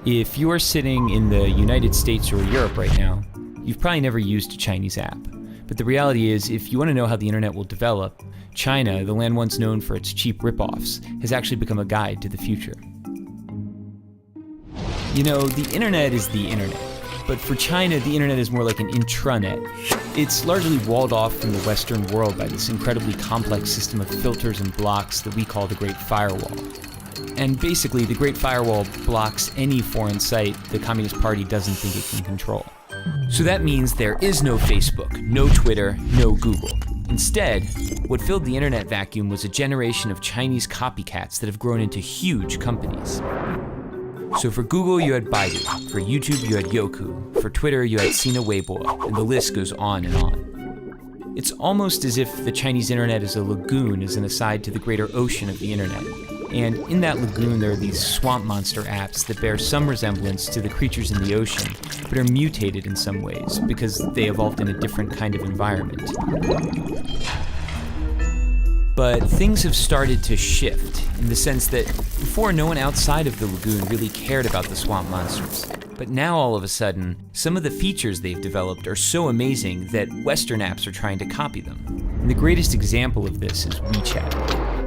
If you are sitting in the United States or Europe right now, you've probably never used a Chinese app. But the reality is, if you want to know how the internet will develop, China, the land once known for its cheap ripoffs, has actually become a guide to the future. You know, the internet is the internet. But for China, the internet is more like an intranet. It's largely walled off from the Western world by this incredibly complex system of filters and blocks that we call the Great Firewall. And basically, the Great Firewall blocks any foreign site the Communist Party doesn't think it can control. So that means there is no Facebook, no Twitter, no Google. Instead, what filled the internet vacuum was a generation of Chinese copycats that have grown into huge companies. So for Google, you had Baidu. For YouTube, you had Youku. For Twitter, you had Sina Weibo, and the list goes on and on. It's almost as if the Chinese internet is a lagoon as an aside to the greater ocean of the internet. And in that lagoon, there are these swamp monster apps that bear some resemblance to the creatures in the ocean, but are mutated in some ways because they evolved in a different kind of environment. But things have started to shift in the sense that before, no one outside of the lagoon really cared about the swamp monsters. But now all of a sudden, some of the features they've developed are so amazing that Western apps are trying to copy them. And the greatest example of this is WeChat.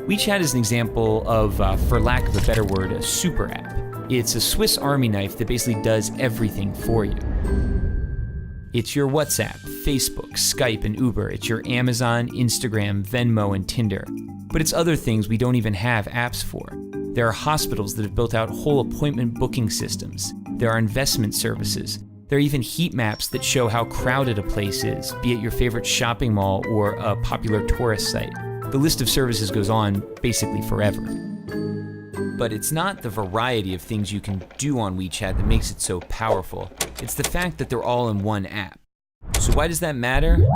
WeChat is an example of, for lack of a better word, a super app. It's a Swiss Army knife that basically does everything for you. It's your WhatsApp, Facebook, Skype, and Uber. It's your Amazon, Instagram, Venmo, and Tinder. But it's other things we don't even have apps for. There are hospitals that have built out whole appointment booking systems. There are investment services. There are even heat maps that show how crowded a place is, be it your favorite shopping mall or a popular tourist site. The list of services goes on basically forever. But it's not the variety of things you can do on WeChat that makes it so powerful. It's the fact that they're all in one app. So why does that matter?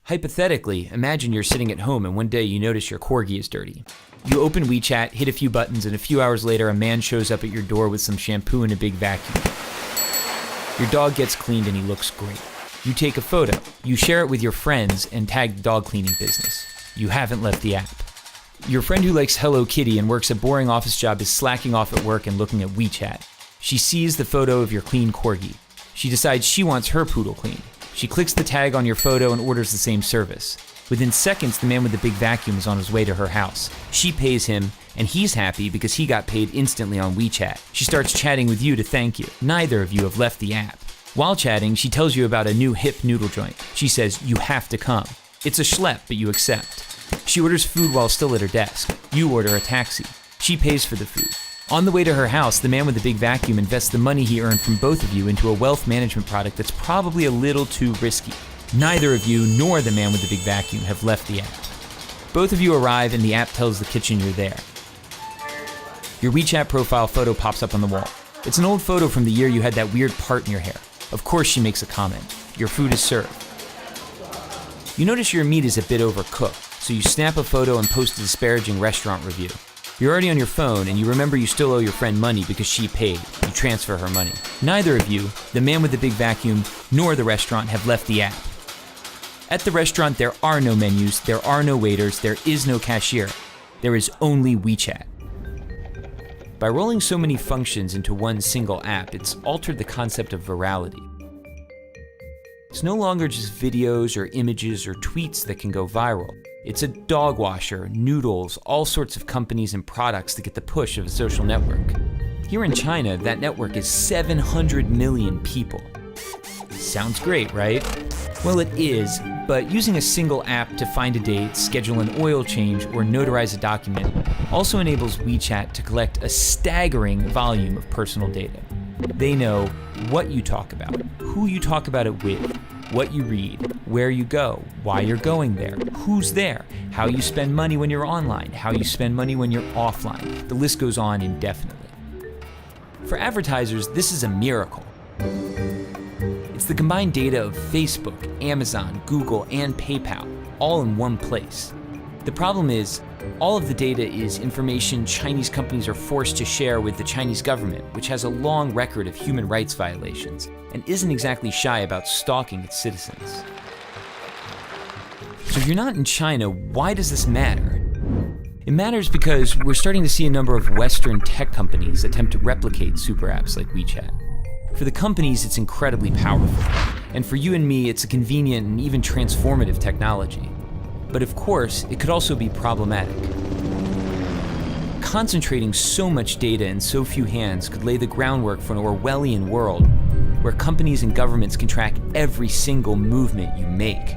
Hypothetically, imagine you're sitting at home and one day you notice your corgi is dirty. You open WeChat, hit a few buttons, and a few hours later a man shows up at your door with some shampoo and a big vacuum. Your dog gets cleaned and he looks great. You take a photo, you share it with your friends, and tag the dog cleaning business. You haven't left the app. Your friend who likes Hello Kitty and works a boring office job is slacking off at work and looking at WeChat. She sees the photo of your clean corgi. She decides she wants her poodle cleaned. She clicks the tag on your photo and orders the same service. Within seconds, the man with the big vacuum is on his way to her house. She pays him, and he's happy because he got paid instantly on WeChat. She starts chatting with you to thank you. Neither of you have left the app. While chatting, she tells you about a new hip noodle joint. She says, you have to come. It's a schlep, but you accept. She orders food while still at her desk. You order a taxi. She pays for the food. On the way to her house, the man with the big vacuum invests the money he earned from both of you into a wealth management product that's probably a little too risky. Neither of you nor the man with the big vacuum have left the app. Both of you arrive and the app tells the kitchen you're there. Your WeChat profile photo pops up on the wall. It's an old photo from the year you had that weird part in your hair. Of course she makes a comment. Your food is served. You notice your meat is a bit overcooked, so you snap a photo and post a disparaging restaurant review. You're already on your phone and you remember you still owe your friend money because she paid. You transfer her money. Neither of you, the man with the big vacuum, nor the restaurant have left the app. At the restaurant, there are no menus, there are no waiters, there is no cashier. There is only WeChat. By rolling so many functions into one single app, it's altered the concept of virality. It's no longer just videos or images or tweets that can go viral. It's a dog washer, noodles, all sorts of companies and products that get the push of a social network. Here in China, that network is 700 million people. Sounds great, right? Well, it is, but using a single app to find a date, schedule an oil change, or notarize a document also enables WeChat to collect a staggering volume of personal data. They know what you talk about, who you talk about it with, what you read, where you go, why you're going there, who's there, how you spend money when you're online, how you spend money when you're offline. The list goes on indefinitely. For advertisers, this is a miracle. It's the combined data of Facebook, Amazon, Google, and PayPal, all in one place. The problem is, all of the data is information Chinese companies are forced to share with the Chinese government, which has a long record of human rights violations and isn't exactly shy about stalking its citizens. So if you're not in China, why does this matter? It matters because we're starting to see a number of Western tech companies attempt to replicate super apps like WeChat. For the companies, it's incredibly powerful, and for you and me, it's a convenient and even transformative technology. But of course, it could also be problematic. Concentrating so much data in so few hands could lay the groundwork for an Orwellian world where companies and governments can track every single movement you make.